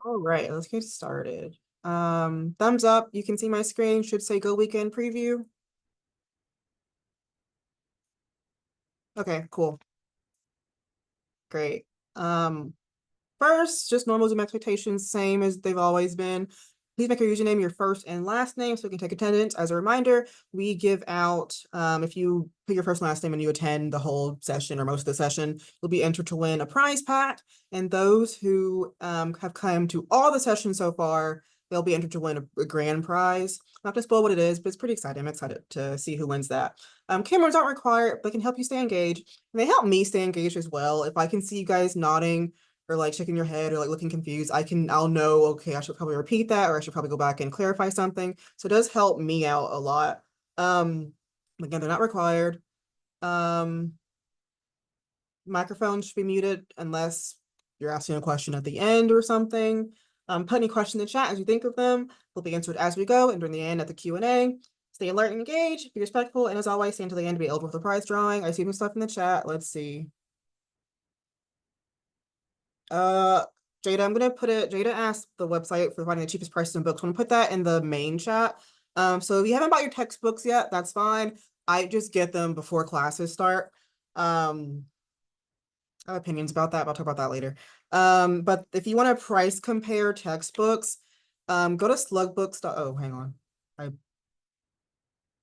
All right, let's get started. Thumbs up. You can see my screen. Should say Go Weekend Preview. Okay, cool. Great. First, just normal Zoom expectations, same as they've always been. Please make your username your first and last name so we can take attendance. As a reminder, we give out, if you put your first and last name and you attend the whole session or most of the session, you'll be entered to win a prize pack. And those who have come to all the sessions so far, they'll be entered to win a grand prize. Not to spoil what it is, but it's pretty exciting. I'm excited to see who wins that. Cameras aren't required, but can help you stay engaged. And they help me stay engaged as well. If I can see you guys nodding or like shaking your head or like looking confused, I'll know, okay, I should probably repeat that or I should probably go back and clarify something. So it does help me out a lot. Again, they're not required. Microphones should be muted unless you're asking a question at the end or something. Put any questions in the chat as you think of them. They'll be answered as we go and during the end at the Q&A. Stay alert and engaged, be respectful, and as always, stay until the end to be eligible for the prize drawing. I see some stuff in the chat. Let's see. Jada, I'm gonna put it. Jada asked the website for finding the cheapest prices in books. I'm gonna put that in the main chat. So if you haven't bought your textbooks yet, that's fine. I just get them before classes start. I have opinions about that, but I'll talk about that later. But if you want to price compare textbooks, go to slugbooks. Oh, hang on.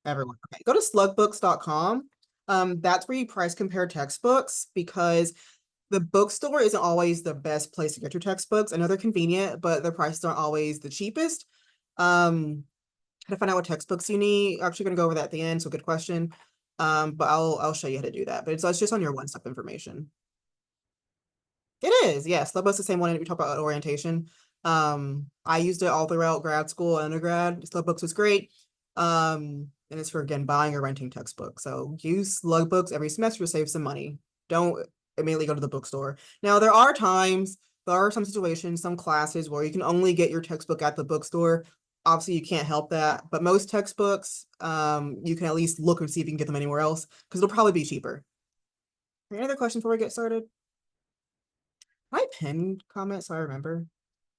Everyone. Okay, go to slugbooks.com. That's where you price compare textbooks because the bookstore isn't always the best place to get your textbooks. I know they're convenient, but the prices aren't always the cheapest. How to find out what textbooks you need. I'm actually going to go over that at the end, so good question. But I'll show you how to do that. But it's just on your one-step information. It is, yes. Slugbooks the same one we talked about orientation. I used it all throughout grad school and undergrad. Slugbooks was great. And it's for again buying or renting textbooks. So use Slugbooks every semester to save some money. Don't immediately go to the bookstore. Now there are some situations, some classes where you can only get your textbook at the bookstore. Obviously, you can't help that, but most textbooks, you can at least look and see if you can get them anywhere else because it'll probably be cheaper. Any other questions before we get started? My pinned comment, so I remember.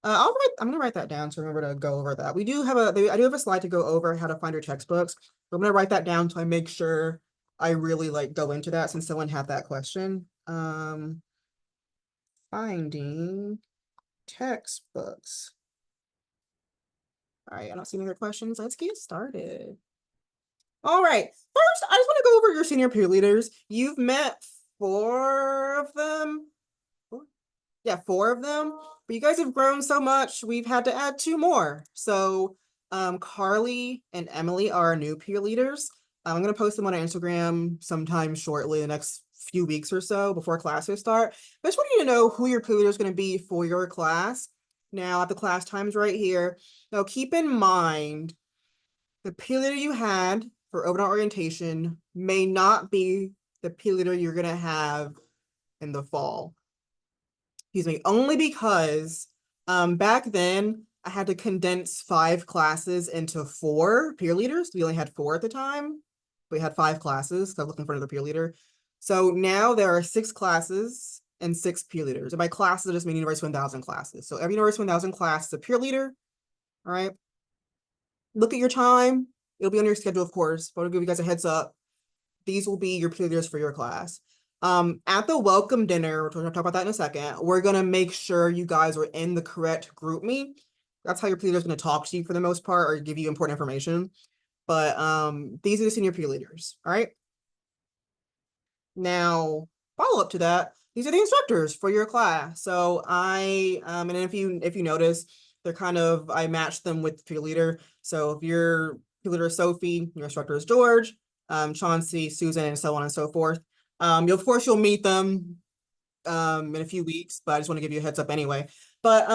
I'm gonna write that down so I remember to go over that. I do have a slide to go over how to find your textbooks. But I'm gonna write that down so I make sure I really like go into that since someone had that question. Finding textbooks. All right, I don't see any other questions. Let's get started. All right, first, I just want to go over your senior peer leaders. You've met 4 of them. Yeah, 4 of them, but you guys have grown so much, we've had to add 2 more. So Carly and Emily are our new peer leaders. I'm going to post them on Instagram sometime shortly, the next few weeks or so before classes start. But I just want you to know who your peer leader is going to be for your class. Now, at the class times right here. Now, keep in mind, the peer leader you had for overnight orientation may not be the peer leader you're going to have in the fall. Excuse me, only because back then I had to condense 5 classes into 4 peer leaders. We only had 4 at the time. We had 5 classes, so I'm looking for another peer leader. So now there are 6 classes and 6 peer leaders. And by classes, I just mean University 1000 classes. So every University 1000 class is a peer leader. All right. Look at your time. It'll be on your schedule, of course, but I'll give you guys a heads up. These will be your peer leaders for your class. At the welcome dinner, we're going to talk about that in a second, we're going to make sure you guys are in the correct group me. That's how your peer leader is going to talk to you for the most part or give you important information. But these are the senior peer leaders, all right? Now, follow up to that, these are the instructors for your class. So and if you notice, they're I matched them with peer leader. So if your peer leader is Sophie, your instructor is George, Chauncey, Susan, and so on and so forth. Of course, you'll meet them in a few weeks, but I just want to give you a heads up anyway. But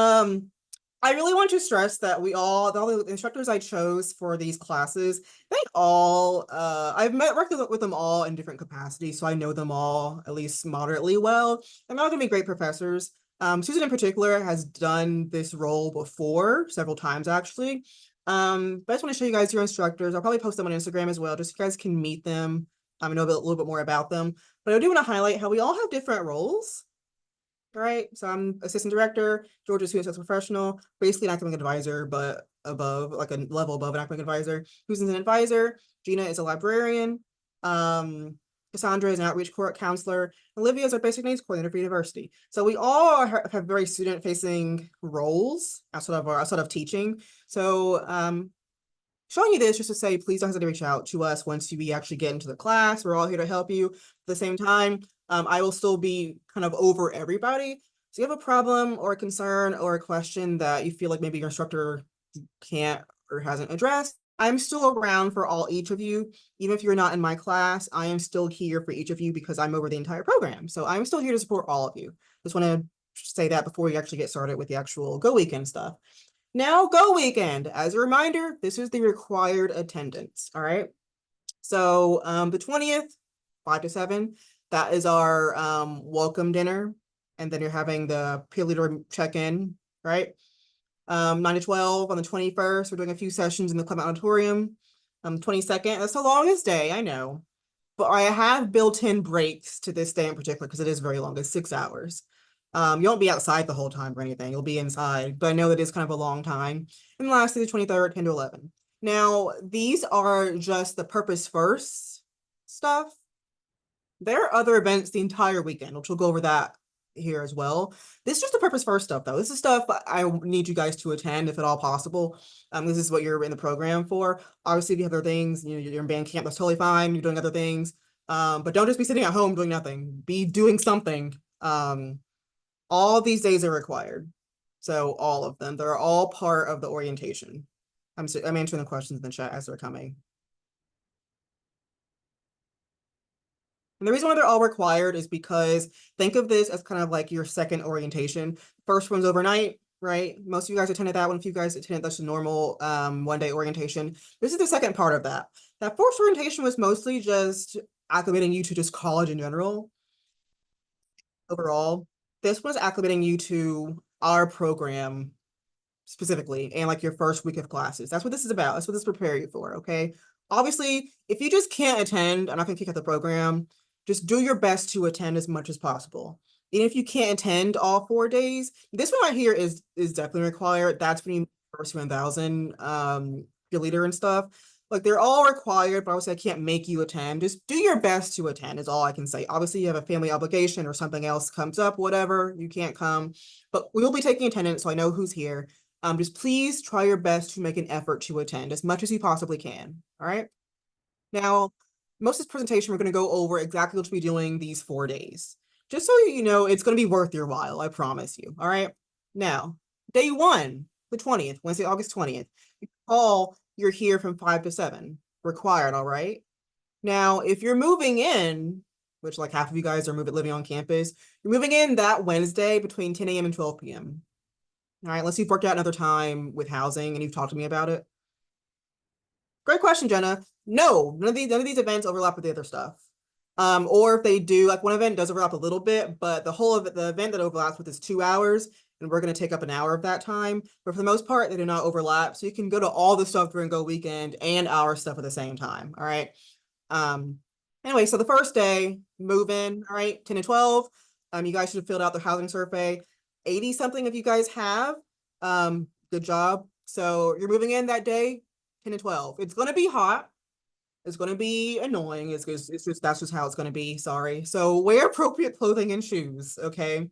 I really want to stress that all the instructors I chose for these classes, they all, I've worked with them all in different capacities, so I know them all at least moderately well. They're all going to be great professors. Susan in particular has done this role before, several times actually. But I just want to show you guys your instructors. I'll probably post them on Instagram as well, just so you guys can meet them. I know a little bit more about them. But I do want to highlight how we all have different roles. All right, so I'm assistant director, Georgia student success professional, basically an academic advisor, but above, like a level above an academic advisor. Who's an advisor? Gina is a librarian. Cassandra is an outreach counselor. Olivia is our basic needs coordinator for university. So we all have very student-facing roles outside of teaching. So showing you this just to say, please don't hesitate to reach out to us once we actually get into the class. We're all here to help you. At the same time, I will still be kind of over everybody. So you have a problem or a concern or a question that you feel like maybe your instructor can't or hasn't addressed, I'm still around for each of you. Even if you're not in my class, I am still here for each of you because I'm over the entire program. So I'm still here to support all of you. Just want to say that before we actually get started with the actual Go Weekend stuff. Now, Go Weekend, as a reminder, this is the required attendance, all right? So the 20th, 5 to 7, that is our welcome dinner. And then you're having the peer leader check-in, right? 9 to 12 on the 21st, we're doing a few sessions in the Clement Auditorium. 22nd, that's the longest day, I know. But I have built-in breaks to this day in particular because it is very long, it's 6 hours. You won't be outside the whole time or anything, you'll be inside, but I know that is kind of a long time. And lastly, the 23rd, 10 to 11. Now, these are just the Purpose First stuff. There are other events the entire weekend, which we'll go over that here as well. This is just the Purpose First stuff, though. This is stuff I need you guys to attend if at all possible. This is what you're in the program for. Obviously, if you have other things, you know, you're in band camp, that's totally fine. You're doing other things. But don't just be sitting at home doing nothing. Be doing something. All these days are required. So all of them. They're all part of the orientation. I'm answering the questions in the chat as they're coming. And the reason why they're all required is because think of this as kind of like your second orientation. First one's overnight, right? Most of you guys attended that one. If you guys attended, that's a normal 1-day orientation. This is the second part of that. That first orientation was mostly just acclimating you to just college in general. Overall, this was acclimating you to our program specifically and like your first week of classes. That's what this is about. That's what this prepare you for, okay? Obviously, if you just can't attend, I'm not gonna kick out the program. Just do your best to attend as much as possible. Even if you can't attend all 4 days, this one right here is definitely required. That's when you first 1,000 your leader and stuff. Like they're all required, but obviously I can't make you attend. Just do your best to attend is all I can say. Obviously you have a family obligation or something else comes up, whatever, you can't come, but we will be taking attendance, so I know who's here. Just please try your best to make an effort to attend as much as you possibly can, all right? Now, most of this presentation, we're going to go over exactly what we'll be doing these 4 days. Just so you know, it's going to be worth your while, I promise you, all right? Now, day 1, the 20th, Wednesday, August 20th. All you're here from 5 to 7, required, all right? Now, if you're moving in, which like half of you guys are living on campus, you're moving in that Wednesday between 10 a.m. and 12 p.m. All right, unless you've worked out another time with housing and you've talked to me about it. Great question, Jenna. No, none of these events overlap with the other stuff. Or if they do, like one event does overlap a little bit, but the whole of it, the event that overlaps with is 2 hours, and we're going to take up an hour of that time. But for the most part, they do not overlap. So you can go to all the stuff during Go Weekend and our stuff at the same time. All right. Anyway, so the first day, move in, all right, 10 to 12. You guys should have filled out the housing survey. 80 something of you guys have. Good job. So you're moving in that day, 10 to 12. It's going to be hot. It's going to be annoying. It's just that's just how it's going to be. Sorry. So wear appropriate clothing and shoes. Okay.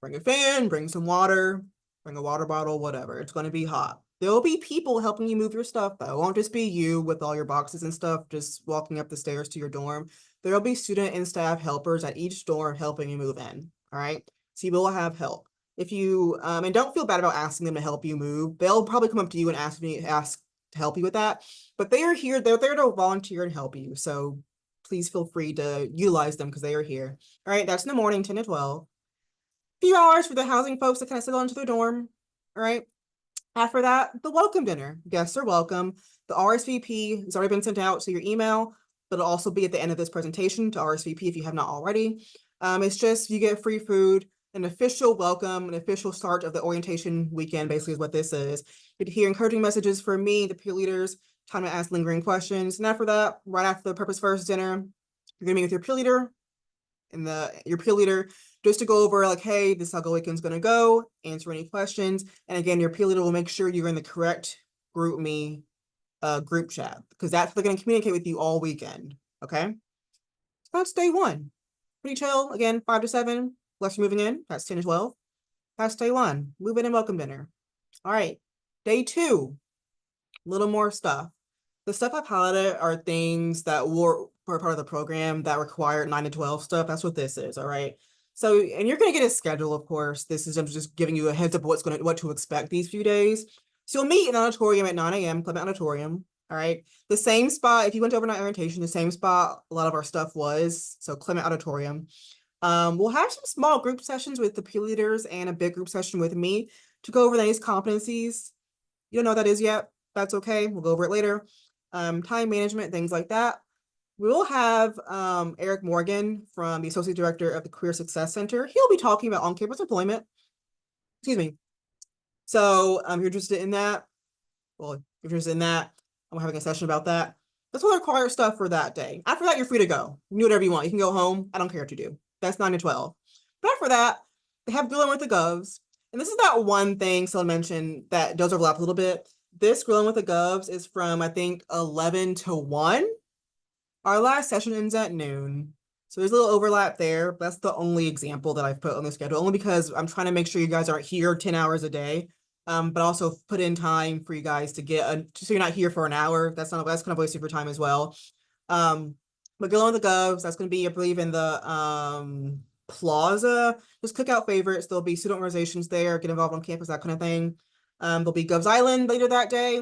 Bring a fan, bring some water, bring a water bottle, whatever. It's going to be hot. There'll be people helping you move your stuff though. It won't just be you with all your boxes and stuff just walking up the stairs to your dorm. There'll be student and staff helpers at each dorm helping you move in. All right. So you will have help. If you and don't feel bad about asking them to help you move. They'll probably come up to you and ask to help you with that. But they are here, they're there to volunteer and help you. So please feel free to utilize them because they are here. All right, that's in the morning, 10 to 12. A few hours for the housing folks to kind of settle into their dorm. All right. After that, the welcome dinner. Guests are welcome. The RSVP has already been sent out to your email, but it'll also be at the end of this presentation to RSVP if you have not already. It's just you get free food, an official welcome, an official start of the orientation weekend, basically is what this is. You'd hear encouraging messages from me, the peer leaders, time to ask lingering questions. And after that, right after the Purpose First dinner, you're gonna meet with your peer leader, and your peer leader just to go over like, hey, this is how Go Weekend's gonna go, answer any questions. And again, your peer leader will make sure you're in the correct group chat because that's they're gonna communicate with you all weekend. Okay. So that's day one. Pretty chill. Again, 5 to 7. Unless you're moving in, that's 10 to 12. That's day one. Move in and welcome dinner. All right. Day two, a little more stuff. The stuff I've highlighted are things that were part of the program that require 9 to 12 stuff. That's what this is, all right? So, and you're gonna get a schedule, of course. This is I'm just giving you a heads up what to expect these few days. So you'll meet in the auditorium at 9 a.m., Clement Auditorium, all right? The same spot, if you went to overnight orientation, the same spot a lot of our stuff was, so Clement Auditorium. We'll have some small group sessions with the peer leaders and a big group session with me to go over these competencies. You don't know what that is yet? That's okay. We'll go over it later. Time management, things like that. We will have Eric Morgan from the Associate Director of the Career Success Center. He'll be talking about on-campus employment. Excuse me. So if you're interested in that, well, if you're interested in that, I'm having a session about that. That's all the required stuff for that day. After that, you're free to go. You can do whatever you want. You can go home. I don't care what you do. That's 9 to 12. But after that, they have Grilling with the Govs. And this is that one thing someone mentioned that does overlap a little bit. This Grilling with the Govs is from, I think, 11 to 1. Our last session ends at noon. So there's a little overlap there. That's the only example that I've put on the schedule, only because I'm trying to make sure you guys aren't here 10 hours a day. But also put in time for you guys to so you're not here for an hour. That's kind of wasting your time as well. But Grilling with the Govs, that's going to be, I believe, in the plaza. Just cookout favorites. There'll be student organizations there, get involved on campus, that kind of thing. There'll be Govs Island later that day.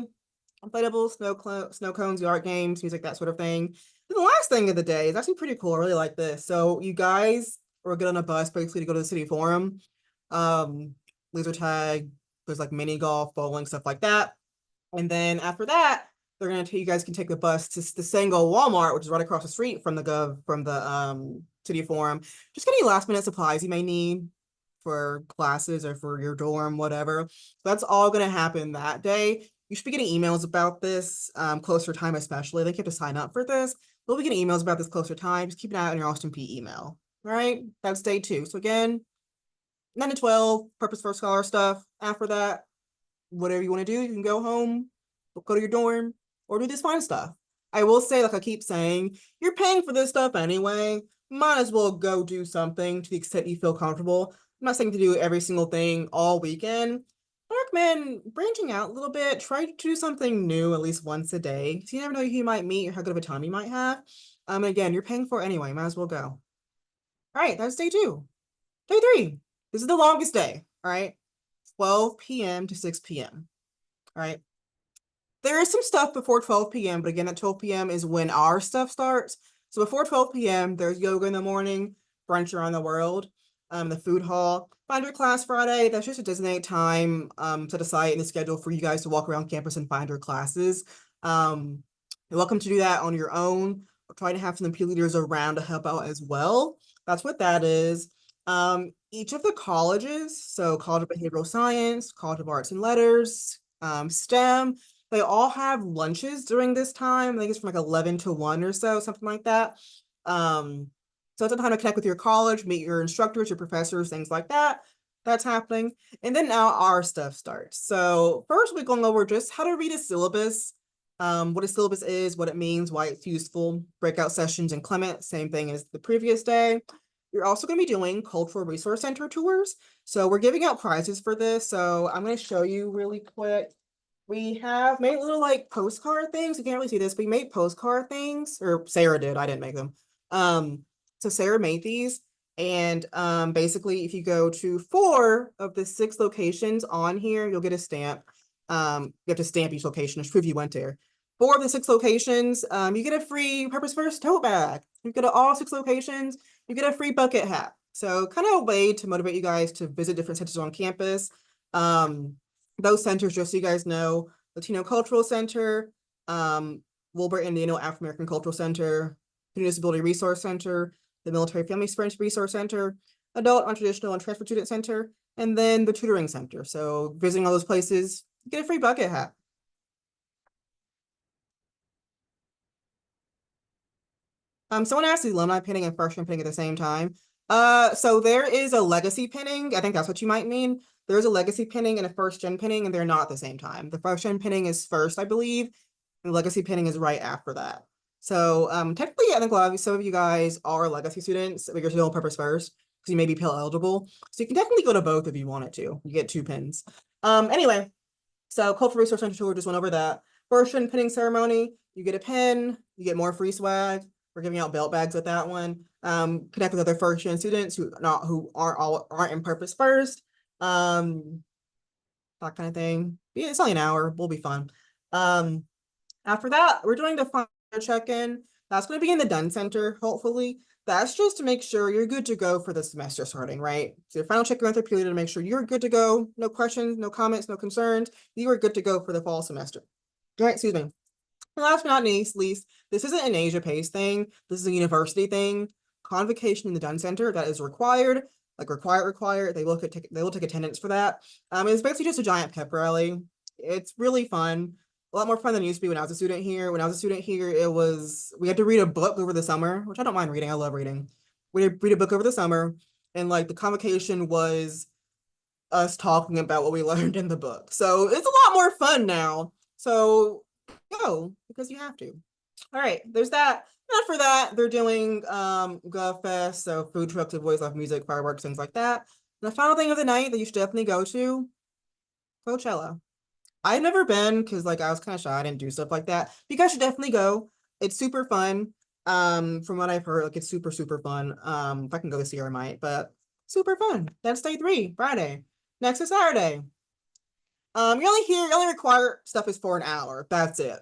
Inflatables, snow cones, yard games, music, that sort of thing. And the last thing of the day is actually pretty cool. I really like this. So you guys are get on a bus basically to go to the city forum. Laser tag, there's like mini golf, bowling, stuff like that. And then after that, they're gonna you guys can take the bus to the Sango Walmart, which is right across the street from the city forum. Just get any last minute supplies you may need for classes or for your dorm, whatever. So that's all gonna happen that day. You should be getting emails about this closer time, especially. I think you have to sign up for this. We'll be getting emails about this closer time. Just keep an eye on your Austin P email. All right, that's day 2. So again, 9 to 12, Purpose for Scholar stuff. After that, whatever you want to do, you can go home, go to your dorm, or do this fun stuff. I will say, like I keep saying, you're paying for this stuff anyway. Might as well go do something to the extent you feel comfortable. I'm not saying to do every single thing all weekend. I recommend branching out a little bit. Try to do something new at least once a day. So you never know who you might meet or how good of a time you might have. Again, you're paying for it anyway. Might as well go. All right, that's day 2. Day 3. This is the longest day. All right, 12 p.m. to 6 p.m. All right. There is some stuff before 12 p.m., but again, at 12 p.m. is when our stuff starts. So before 12 p.m., there's yoga in the morning, brunch around the world, the food hall. Finder class Friday, that's just a designated time set aside in the schedule for you guys to walk around campus and find your classes. You're welcome to do that on your own. Or try to have some peer leaders around to help out as well. That's what that is. Each of the colleges, so College of Behavioral Science, College of Arts and Letters, STEM, they all have lunches during this time. I think it's from like 11 to 1 or so, something like that. So it's a time to connect with your college, meet your instructors, your professors, things like that. That's happening. And then now our stuff starts. So first we're going over just how to read a syllabus, what a syllabus is, what it means, why it's useful, breakout sessions in Clement, same thing as the previous day. You're also going to be doing Cultural Resource Center tours. So we're giving out prizes for this. So I'm going to show you really quick. We have made little like postcard things. You can't really see this, but we made postcard things, or Sarah did. I didn't make them. So Sarah made these. And basically, if you go to 4 of the 6 locations on here, you'll get a stamp. You have to stamp each location to prove you went there. 4 of the 6 locations, you get a free Purpose First tote bag. You go to all 6 locations, you get a free bucket hat. So kind of a way to motivate you guys to visit different centers on campus. Those centers, just so you guys know, Latino Cultural Center, Wilbur Indiano African American Cultural Center, Student Disability Resource Center, the Military Family Friends Resource Center, Adult, Untraditional, and Transfer Student Center, and then the Tutoring Center. So visiting all those places, you get a free bucket hat. Someone asked the alumni pinning and first gen pinning at the same time. So there is a legacy pinning. I think that's what you might mean. There's a legacy pinning and a first gen pinning, and they're not at the same time. The first gen pinning is first, I believe, and the legacy pinning is right after that. So technically, I think some of you guys are legacy students, but you're still purpose first because you may be Pell eligible. So you can definitely go to both if you wanted to. You get 2 pins. Anyway, so Cultural Resource Center tour, just went over that. First gen pinning ceremony, you get a pin, you get more free swag. We're giving out belt bags with that one. Connect with other first gen students who aren't in purpose first. That kind of thing. Yeah, it's only an hour. We'll be fun. After that, we're doing the final check-in. That's going to be in the Dunn Center, hopefully. That's just to make sure you're good to go for the semester starting, right? So your final check-in with your period to make sure you're good to go. No questions, no comments, no concerns. You are good to go for the fall semester. All right, excuse me. And last but not least, this isn't an Asia PACE thing. This is a university thing. Convocation in the Dunn Center, that is required. Like required. They will take attendance for that. It's basically just a giant pep rally. It's really fun. A lot more fun than it used to be when I was a student here. When I was a student here, we had to read a book over the summer, which I don't mind reading. I love reading. We had to read a book over the summer, and like the convocation was us talking about what we learned in the book. So it's a lot more fun now. So go because you have to. All right, there's that. After that, they're doing GovFest, so food trucks, voice live music, fireworks, things like that. And the final thing of the night that you should definitely go to, Coachella. I've never been because like I was kind of shy, I didn't do stuff like that. You guys should definitely go. It's super fun. From what I've heard, like it's super, super fun. If I can go this year, I might, but super fun. That's day 3, Friday. Next is Saturday. You only require stuff is for an hour. That's it.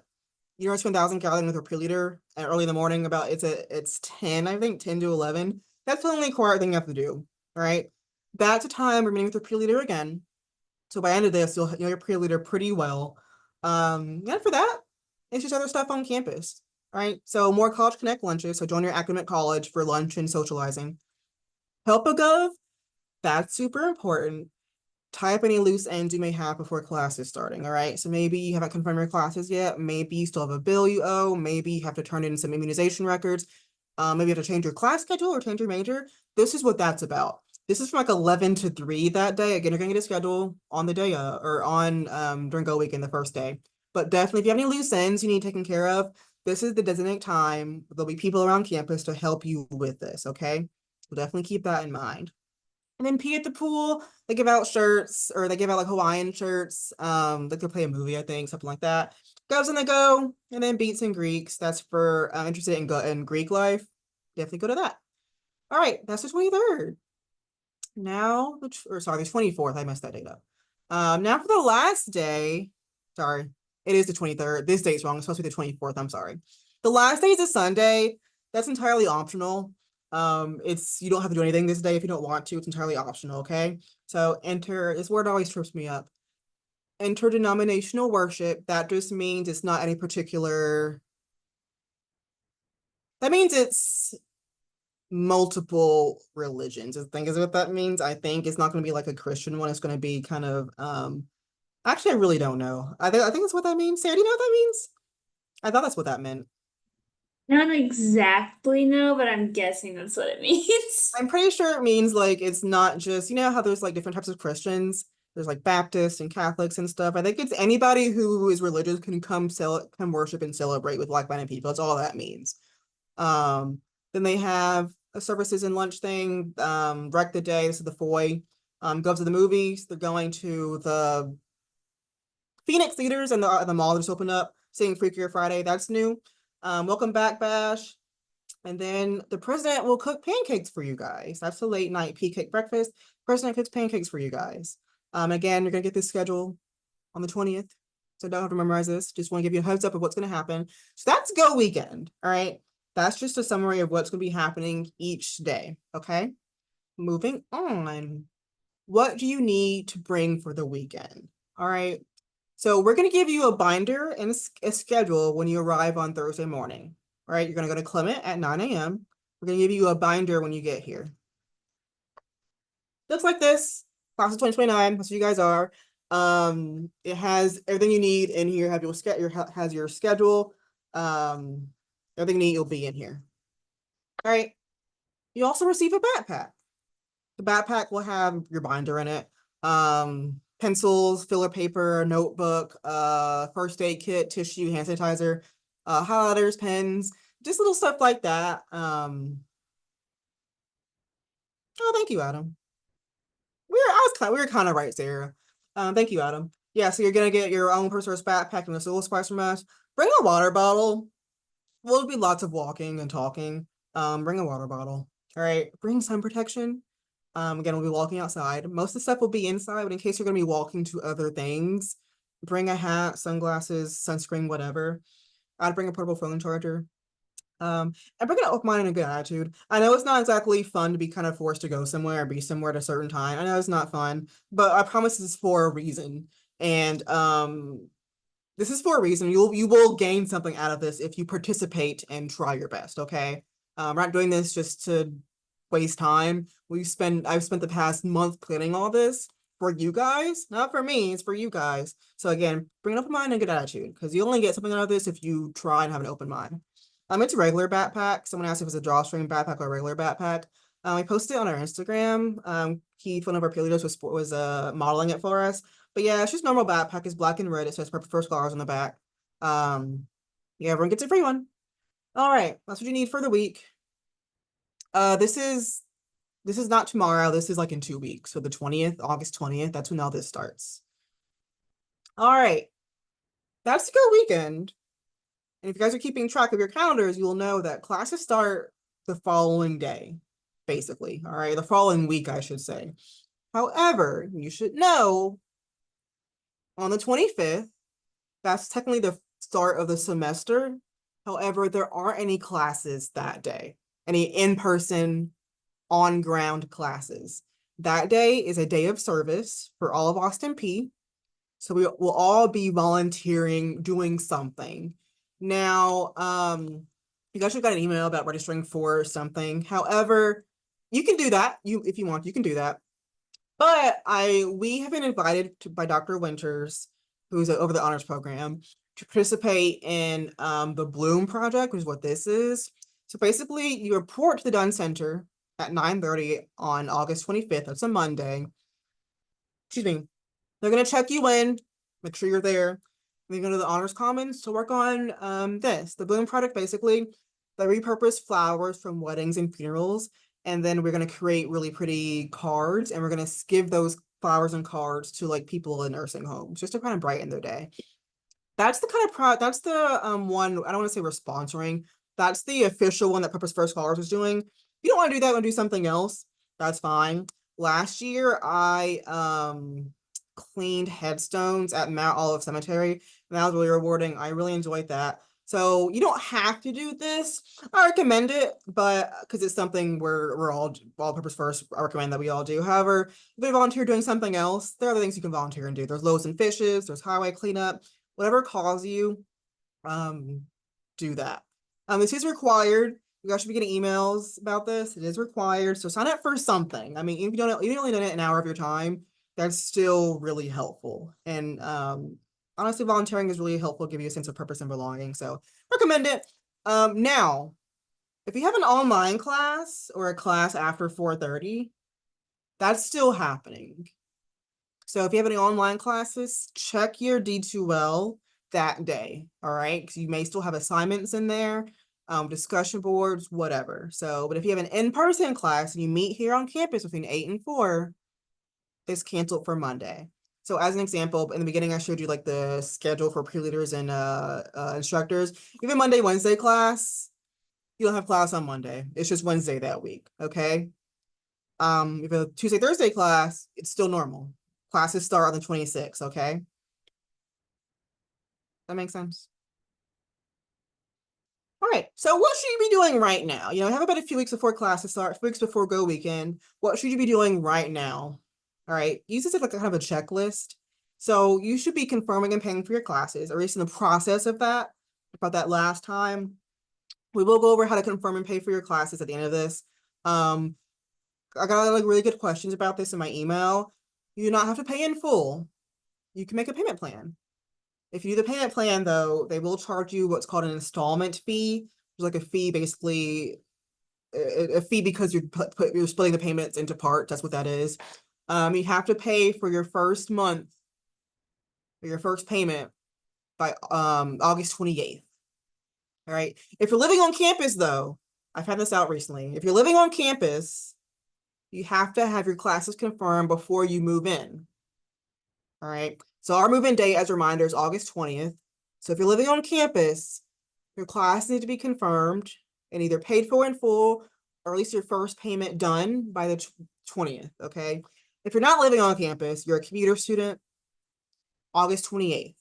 You don't spend 1,000 calories with a pre-leader early in the morning about it's 10, I think, 10 to 11. That's the only required thing you have to do. All right. That's a time we're meeting with your pre-leader again. So by the end of this, you'll know your pre-leader pretty well. And for that, it's just other stuff on campus. All right. So more College Connect lunches. So join your academic college for lunch and socializing. Help a Gov, that's super important. Tie up any loose ends you may have before class is starting. All right. So maybe you haven't confirmed your classes yet. Maybe you still have a bill you owe. Maybe you have to turn in some immunization records. Maybe you have to change your class schedule or change your major. This is what that's about. This is from like 11 to 3 that day. Again, you're going to get a schedule on the day or on during Go Weekend, the first day. But definitely, if you have any loose ends you need taken care of, this is the designated time. There'll be people around campus to help you with this, okay? So definitely keep that in mind. And then pee at the pool, they give out shirts or they give out like Hawaiian shirts. They could play a movie, I think, something like that. Goes and they go, and then Beats and Greeks. That's for interested in Greek life. Definitely go to that. All right, that's the 23rd. Now, the 24th. I messed that date up. Now for the last day. Sorry, it is the 23rd. This date's wrong. It's supposed to be the 24th. I'm sorry. The last day is a Sunday. That's entirely optional. You don't have to do anything this day if you don't want to. It's entirely optional, okay? So this word always trips me up. Interdenominational worship. That just means it's not any particular. That means it's multiple religions. I think is what that means. I think it's not going to be like a Christian one. It's going to be kind of actually I really don't know. I think that's what that means. Sarah, do you know what that means? I thought that's what that meant. I don't exactly know, but I'm guessing that's what it means. I'm pretty sure it means like it's not just, you know how there's like different types of Christians. There's like Baptists and Catholics and stuff. I think it's anybody who is religious can come worship and celebrate with like-minded people. That's all that means. Then they have a services and lunch thing. Wreck the day. This is the Foy. Go to the movies. They're going to the Phoenix theaters and the mall that just opened up. Seeing Freakier Friday. That's new. Welcome back, Bash. And then the president will cook pancakes for you guys. That's a late night cake breakfast. President cooks pancakes for you guys. Again, you're gonna get this schedule on the 20th. So don't have to memorize this. Just want to give you a heads up of what's gonna happen. So that's Go Weekend. All right. That's just a summary of what's gonna be happening each day. Okay. Moving on. What do you need to bring for the weekend? All right. So we're going to give you a binder and a schedule when you arrive on Thursday morning. All right, you're going to go to Clement at 9 a.m. We're going to give you a binder when you get here. Looks like this. Class of 2029. That's what you guys are. It has everything you need in here. Has your schedule. Everything you need will be in here. All right. You also receive a backpack. The backpack will have your binder in it, pencils, filler paper, notebook, first aid kit, tissue, hand sanitizer, highlighters, pens, just little stuff like that. Oh, thank you, Adam. We were kind of right, Sarah. Thank you, Adam. Yeah, so you're gonna get your own personal backpack and a little spice from us. Bring a water bottle. Well, it'll be lots of walking and talking. Bring a water bottle. All right. Bring sun protection. Again, we'll be walking outside. Most of the stuff will be inside, but in case you're gonna be walking to other things, bring a hat, sunglasses, sunscreen, whatever. I'd bring a portable phone charger. And bring an open mind and a good attitude. I know it's not exactly fun to be kind of forced to go somewhere or be somewhere at a certain time. I know it's not fun, but I promise this is for a reason. And this is for a reason. You will gain something out of this if you participate and try your best. Okay. We're not doing this just to waste time. I've spent the past month planning all this for you guys, not for me. It's for you guys. So again, bring an open mind and a good attitude because you only get something out of this if you try and have an open mind. It's a regular backpack. Someone asked if it's a drawstring backpack or a regular backpack. We posted it on our Instagram. Keith, one of our peer leaders, was modeling it for us. But yeah, it's just normal backpack. It's black and red. It says First Scholars on the back. Yeah, everyone gets a free one. All right, that's what you need for the week. This is not tomorrow. This is like in 2 weeks. So the 20th, August 20th, that's when all this starts. All right, that's a good weekend. And if you guys are keeping track of your calendars, you will know that classes start the following day, basically. All right, the following week, I should say. However, you should know on the 25th, that's technically the start of the semester. However, there aren't any classes that day, any in-person, on-ground classes. That day is a day of service for all of Austin P. So we will all be volunteering, doing something. Now, you guys should have got an email about registering for something. However, you can do that. If you want, you can do that. But we have been invited by Dr. Winters, who's over the honors program, to participate in the Bloom project, which is what this is. So basically, you report to the Dunn Center at 9:30 on August 25th. That's a Monday. Excuse me. They're gonna check you in, make sure you're there. Then go to the honors commons to work on the Bloom project. Basically, they repurpose flowers from weddings and funerals, and then we're gonna create really pretty cards, and we're gonna give those flowers and cards to like people in nursing homes just to kind of brighten their day. That's the kind of that's the one. I don't want to say we're sponsoring. That's the official one that Pepper's First Scholars was doing. If you don't want to do that, want to do something else, that's fine. Last year I cleaned headstones at Mount Olive Cemetery, and that was really rewarding. I really enjoyed that. So you don't have to do this. I recommend it, but because it's something we're all Purpose First, I recommend that we all do. However, if you volunteer doing something else, there are other things you can volunteer and do. There's loaves and fishes, there's highway cleanup, whatever calls you, do that. This is required. You guys should be getting emails about this. It is required. So sign up for something. I mean, if you don't, you only done it an hour of your time, that's still really helpful. And honestly, volunteering is really helpful, give you a sense of purpose and belonging. So recommend it. Now, if you have an online class or a class after 4:30, that's still happening. So if you have any online classes, check your D2L that day, all right? Because you may still have assignments in there, discussion boards, whatever. So, but if you have an in-person class and you meet here on campus between 8 and 4, it's canceled for Monday. So as an example, in the beginning, I showed you like the schedule for pre-leaders and instructors. Even Monday, Wednesday class, you don't have class on Monday. It's just Wednesday that week, okay? If a Tuesday, Thursday class, it's still normal. Classes start on the 26th, okay? That makes sense? All right, so what should you be doing right now? You have about a few weeks before classes start, a few weeks before Go Weekend. What should you be doing right now? All right, use this as like kind of a checklist. So you should be confirming and paying for your classes, or at least in the process of that. About that last time. We will go over how to confirm and pay for your classes at the end of this. I got like really good questions about this in my email. You do not have to pay in full. You can make a payment plan. If you do the payment plan, though, they will charge you what's called an installment fee. It's like a fee basically a fee because you're splitting the payments into parts. That's what that is. You have to pay for your first month or your first payment by August 28th. All right. If you're living on campus, though, I found this out recently. If you're living on campus, you have to have your classes confirmed before you move in. All right. So our move-in date, as a reminder, is August 20th. So if you're living on campus, your classes need to be confirmed and either paid for in full or at least your first payment done by the 20th. Okay. If you're not living on campus, you're a commuter student, August 28th.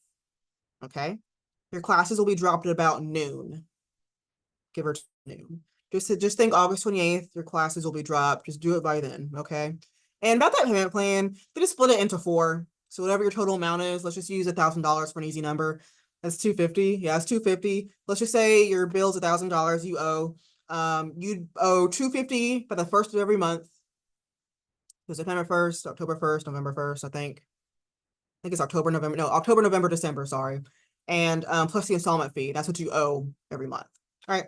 Okay. Your classes will be dropped at about noon, give or take noon. Just think August 28th, your classes will be dropped. Just do it by then, okay? And about that payment plan, they just split it into 4. So whatever your total amount is, let's just use $1,000 for an easy number. That's $250. Yeah, it's $250. Let's just say your bill's $1,000 you owe. You owe $250 by the first of every month. So September 1st, October 1st, November 1st, I think it's October, November. No, October, November, December, sorry. And plus the installment fee. That's what you owe every month. All right.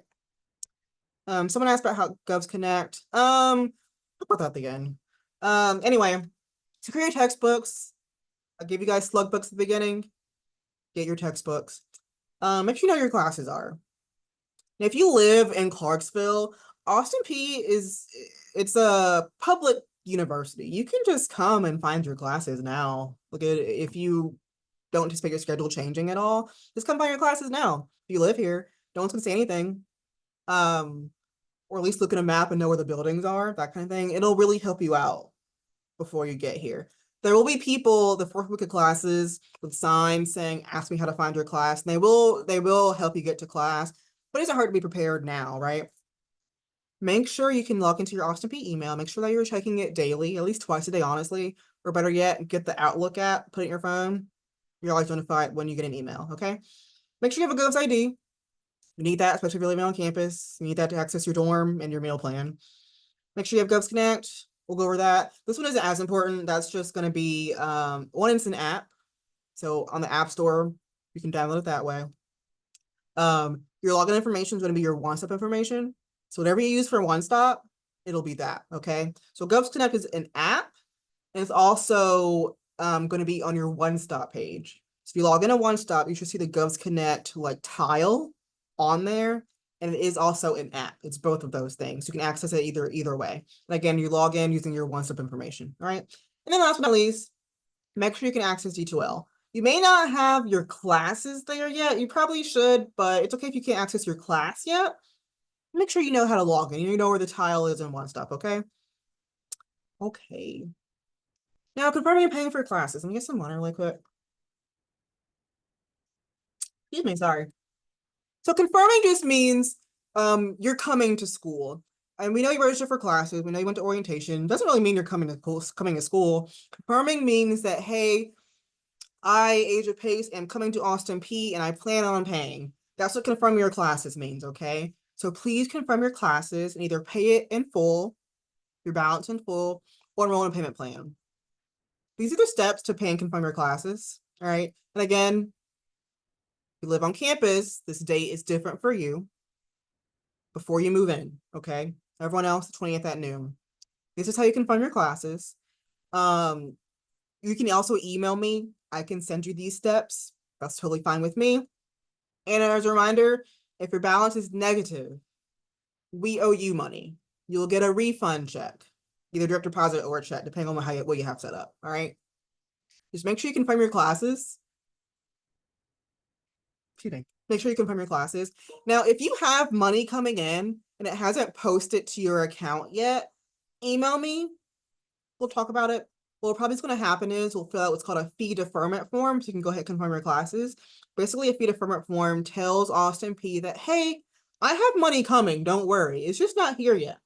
Someone asked about how Govs Connect. I'll put that at the end. Anyway, to create textbooks, I gave you guys slug books at the beginning. Get your textbooks. Make sure you know your classes are. And if you live in Clarksville, Austin P it's a public university. You can just come and find your classes now. Look at if you don't anticipate your schedule changing at all, just come find your classes now. If you live here, no one's gonna say anything. Or at least look at a map and know where the buildings are, that kind of thing. It'll really help you out before you get here. There will be people, the fourth week of classes, with signs saying, ask me how to find your class. And they will help you get to class, but it's hard to be prepared now, right? Make sure you can log into your Austin P email. Make sure that you're checking it daily, at least twice a day, honestly. Or better yet, get the Outlook app, put it in your phone. You're always notified when you get an email, okay? Make sure you have a GovS ID. You need that, especially if you're living on campus. You need that to access your dorm and your meal plan. Make sure you have Govs Connect. We'll go over that. This one isn't as important. That's just going to be, one, it's an app. So on the App Store, you can download it that way. Your login information is going to be your one-stop information. So whatever you use for one-stop, it'll be that, okay? So Govs Connect is an app, and it's also going to be on your one-stop page. So if you log in to one-stop, you should see the Govs Connect like tile on there, and it is also an app. It's both of those things. You can access it either way. And again, you log in using your one-stop information. All right. And then last but not least, make sure you can access D2L. You may not have your classes there yet. You probably should, but it's okay if you can't access your class yet. Make sure you know how to log in. You know where the tile is in one stop, okay? Okay. Now confirming you're paying for classes. Let me get some water really quick. Excuse me, sorry. So confirming just means you're coming to school. And we know you registered for classes. We know you went to orientation. Doesn't really mean you're coming to school. Confirming means that, hey, I, Asia Pace, am coming to Austin P and I plan on paying. That's what confirming your classes means, okay? So please confirm your classes and either pay it in full, your balance in full, or enroll in a payment plan. These are the steps to pay and confirm your classes, all right? And again, you live on campus, this date is different for you before you move in, okay? Everyone else, the 20th at noon. This is how you can fund your classes. You can also email me. I can send you these steps. That's totally fine with me. And as a reminder, if your balance is negative, we owe you money. You'll get a refund check, either direct deposit or a check, depending on what you have set up, all right? Just make sure you can fund your classes. Excuse me. Make sure you confirm your classes. Now, if you have money coming in and it hasn't posted to your account yet, email me. We'll talk about it. What probably is going to happen is we'll fill out what's called a fee deferment form, so you can go ahead and confirm your classes. Basically, a fee deferment form tells Austin P that, hey, I have money coming, don't worry. It's just not here yet.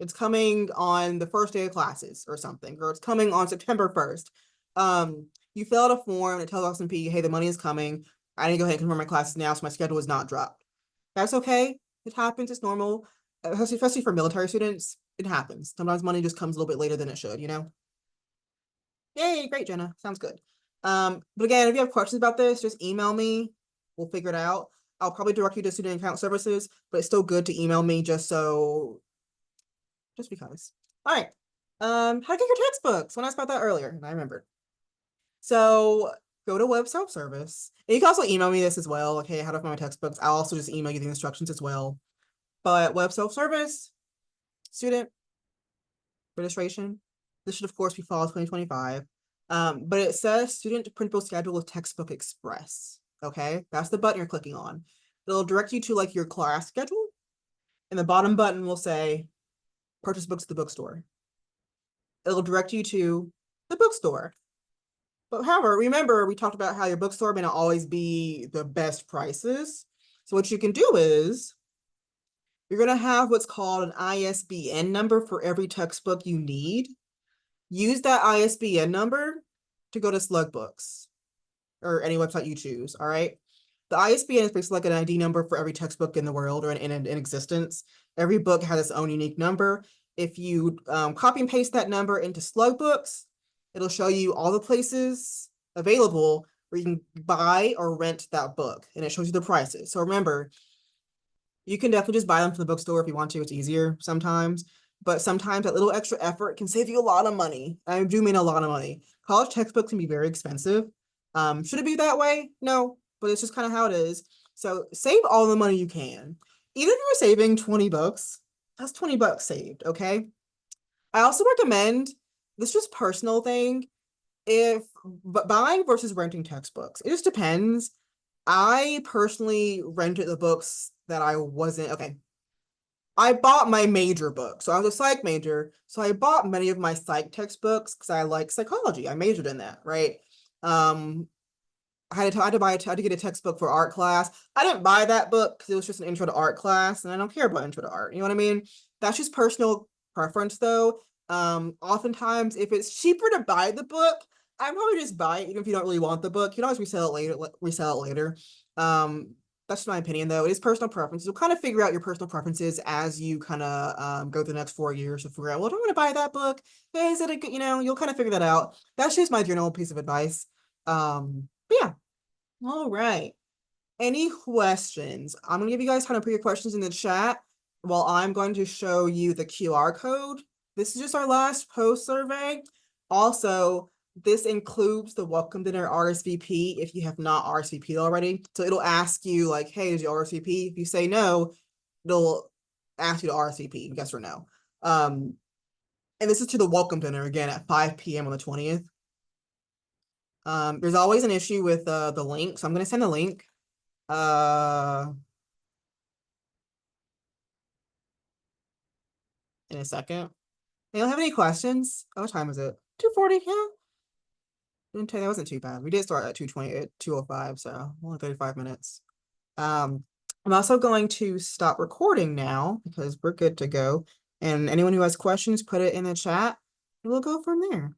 It's coming on the first day of classes or something, or it's coming on September 1st. You fill out a form that tells Austin P, hey, the money is coming. I need to go ahead and confirm my classes now so my schedule is not dropped. That's okay. It happens. It's normal. Especially for military students, it happens. Sometimes money just comes a little bit later than it should, you know? Yay, great, Jenna. Sounds good. But again, if you have questions about this, just email me. We'll figure it out. I'll probably direct you to student account services, but it's still good to email me just so just because. All right. How to get your textbooks? When I asked about that earlier, and I remembered. So go to web self-service. And you can also email me this as well. Okay, how to find my textbooks. I'll also just email you the instructions as well. But web self-service, student registration. This should of course be fall 2025. But it says student printable schedule with textbook express. Okay, that's the button you're clicking on. It'll direct you to like your class schedule, and the bottom button will say purchase books at the bookstore. It'll direct you to the bookstore. But however, remember we talked about how your bookstore may not always be the best prices. So what you can do is you're going to have what's called an ISBN number for every textbook you need. Use that ISBN number to go to Slug Books or any website you choose, all right? The ISBN is basically like an ID number for every textbook in the world or in existence. Every book has its own unique number. If you copy and paste that number into Slug Books, it'll show you all the places available where you can buy or rent that book, and it shows you the prices. So remember, you can definitely just buy them from the bookstore if you want to. It's easier sometimes, but sometimes that little extra effort can save you a lot of money. I do mean a lot of money. College textbooks can be very expensive. Should it be that way? No, but it's just kind of how it is. So save all the money you can. Even if you're saving 20 bucks, that's 20 bucks saved, okay? I also recommend, this is just personal thing, if buying versus renting textbooks, it just depends. I personally rented the books that I wasn't, okay. I bought my major book. So I was a psych major. So I bought many of my psych textbooks because I like psychology. I majored in that, right? I had to get a textbook for art class. I didn't buy that book because it was just an intro to art class, and I don't care about intro to art. You know what I mean? That's just personal preference, though. Oftentimes, if it's cheaper to buy the book, I'd probably just buy it, even if you don't really want the book. You can always resell it later. Resell it later. That's just my opinion, though. It is personal preference. You'll kind of figure out your personal preferences as you kind of go through the next 4 years to figure out, well, do I want to buy that book? Is it a good, you'll kind of figure that out. That's just my general piece of advice. But yeah. All right. Any questions? I'm gonna give you guys time to put your questions in the chat while I'm going to show you the QR code. This is just our last post survey. Also, this includes the welcome dinner RSVP if you have not RSVP'd already. So it'll ask you like, hey, did you RSVP? If you say no, it'll ask you to RSVP, yes or no. And this is to the welcome dinner again at 5 p.m. on the 20th. There's always an issue with the link, so I'm gonna send a link. In a second. They don't have any questions. Oh, what time is it? 2:40, yeah. That wasn't too bad. We did start at 2:20 at 2:05, so only 35 minutes. I'm also going to stop recording now because we're good to go. And anyone who has questions, put it in the chat and we'll go from there.